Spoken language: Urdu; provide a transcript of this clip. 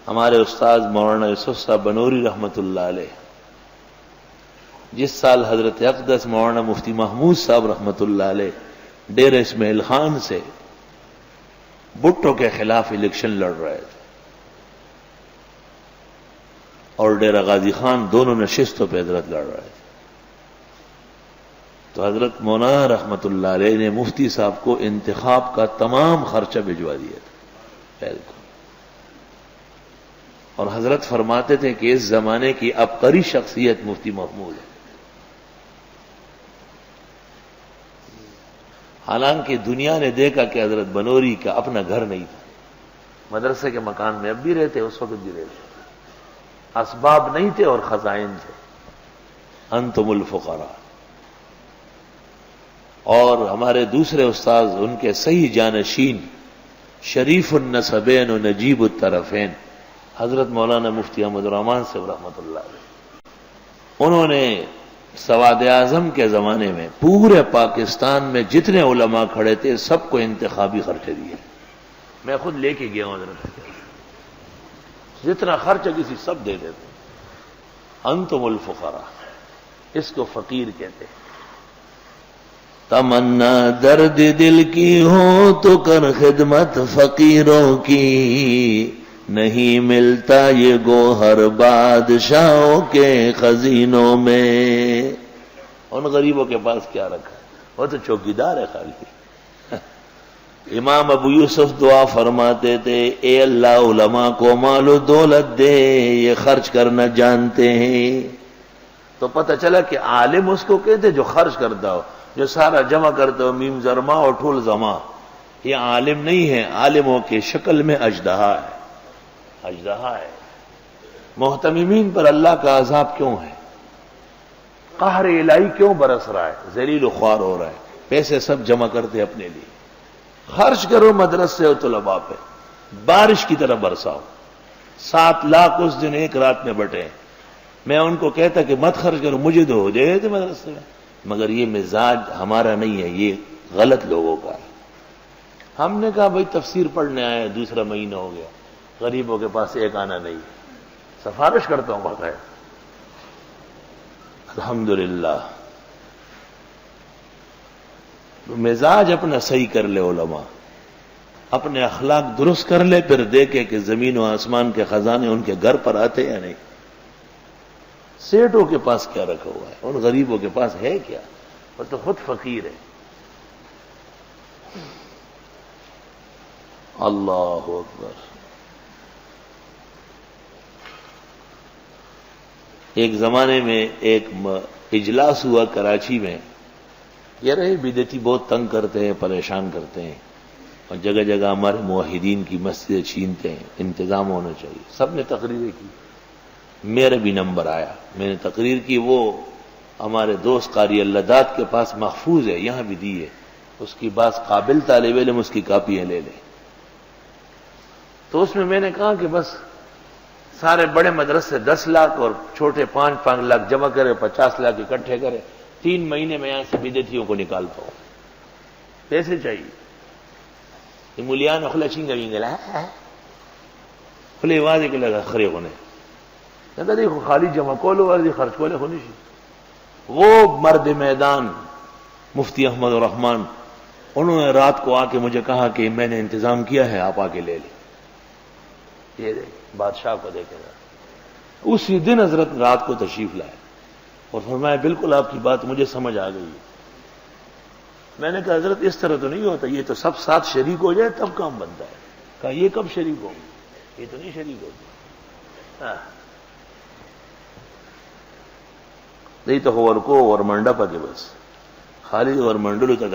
ہمارے استاد مولانا یوسف صاحب بنوری رحمۃ اللہ علیہ جس سال حضرت اقدس مولانا مفتی محمود صاحب رحمۃ اللہ علیہ ڈیرہ اسماعیل خان سے بھٹو کے خلاف الیکشن لڑ رہے تھے اور ڈیرہ غازی خان دونوں نشستوں پہ حضرت لڑ رہے تھے، تو حضرت مولانا رحمۃ اللہ علیہ نے مفتی صاحب کو انتخاب کا تمام خرچہ بھجوا دیا تھا بالکل، اور حضرت فرماتے تھے کہ اس زمانے کی عبقری شخصیت مفتی محمود ہے، حالانکہ دنیا نے دیکھا کہ حضرت بنوری کا اپنا گھر نہیں تھا، مدرسے کے مکان میں اب بھی رہتے، اس وقت بھی رہتے، اسباب نہیں تھے اور خزائن تھے، انتم الفقراء۔ اور ہمارے دوسرے استاذ ان کے صحیح جانشین شریف النسبین و نجیب الطرفین حضرت مولانا مفتی احمد الرحمان صاحب رحمۃ اللہ علیہ، انہوں نے سواد اعظم کے زمانے میں پورے پاکستان میں جتنے علماء کھڑے تھے سب کو انتخابی خرچے دیے، میں خود لے کے گیا ہوں حضرت، جتنا خرچ کسی سب دے دیتے، انتم الفقراء، اس کو فقیر کہتے ہیں۔ تمنا درد دل کی ہو تو کر خدمت فقیروں کی، نہیں ملتا یہ گوہر بادشاہوں کے خزینوں میں۔ ان غریبوں کے پاس کیا رکھا ہے، وہ تو چوکیدار ہے خالی۔ امام ابو یوسف دعا فرماتے تھے، اے اللہ علماء کو مال و دولت دے، یہ خرچ کرنا جانتے ہیں۔ تو پتہ چلا کہ عالم اس کو کہتے جو خرچ کرتا ہو، جو سارا جمع کرتا ہو، میم زرما اور ٹھول زما، یہ عالم نہیں ہے، عالموں کی شکل میں اژدہا ہے، اژدہا ہے۔ محتممین پر اللہ کا عذاب کیوں ہے؟ قہر الہی کیوں برس رہا ہے؟ ذلیل و خوار ہو رہا ہے، پیسے سب جمع کرتے اپنے لیے۔ خرچ کرو مدرسے و طلباء پہ، بارش کی طرح برساؤ۔ 7 لاکھ اس دن ایک رات میں بٹے، میں ان کو کہتا کہ مت خرچ کرو، مجھے دو، ہو جائے تھے مدرسے میں، مگر یہ مزاج ہمارا نہیں ہے، یہ غلط لوگوں کا ہے۔ ہم نے کہا بھائی تفسیر پڑھنے آئے، دوسرا مہینہ ہو گیا، غریبوں کے پاس ایک آنا نہیں، سفارش کرتا ہوں باقاعدہ۔ الحمدللہ مزاج اپنا صحیح کر لے علماء، اپنے اخلاق درست کر لے، پھر دیکھے کہ زمین و آسمان کے خزانے ان کے گھر پر آتے یا نہیں۔ سیٹوں کے پاس کیا رکھا ہوا ہے، ان غریبوں کے پاس ہے کیا؟ وہ تو خود فقیر ہے۔ اللہ اکبر۔ ایک زمانے میں ایک اجلاس ہوا کراچی میں، یہ رہے بدعتی بہت تنگ کرتے ہیں، پریشان کرتے ہیں، اور جگہ جگہ ہمارے موحدین کی مسجدیں چھینتے ہیں، انتظام ہونا چاہیے۔ سب نے تقریریں کی، میرا بھی نمبر آیا، میں نے تقریر کی، وہ ہمارے دوست قاری اللداد کے پاس محفوظ ہے، یہاں بھی دی ہے، اس کی بعض قابل طالب علم اس کی کاپیاں لے لیں۔ تو اس میں نے کہا کہ بس سارے بڑے مدرسے 10 لاکھ اور چھوٹے 5 لاکھ جمع کرے، 50 لاکھ اکٹھے کرے، 3 مہینے میں یہاں سے بدعتیوں کو نکالتا ہوں، پیسے چاہیے۔ یہ ملیان اخلا چنگا گلا کھلے وادے کے لگا خرے ہونے، دیکھو خالی جمع کولو ورزی خرچ کولے ہونی سی۔ وہ مرد میدان مفتی احمد الرحمان، انہوں نے رات کو آ کے مجھے کہا کہ میں نے انتظام کیا ہے، آپ آ کے لے لیں۔ یہ بادشاہ کو دیکھے گا، اسی دن حضرت رات کو تشریف لائے اور فرمایا بالکل آپ کی بات مجھے سمجھ آ گئی۔ میں نے کہا حضرت اس طرح تو نہیں ہوتا، یہ تو سب ساتھ شریک ہو جائے تب کام بنتا ہے۔ کہا یہ کب شریک ہوگی، یہ تو نہیں شریک ہوگی۔ نہیں تو ورکو ور منڈپ کے بس خالی ور منڈلو تک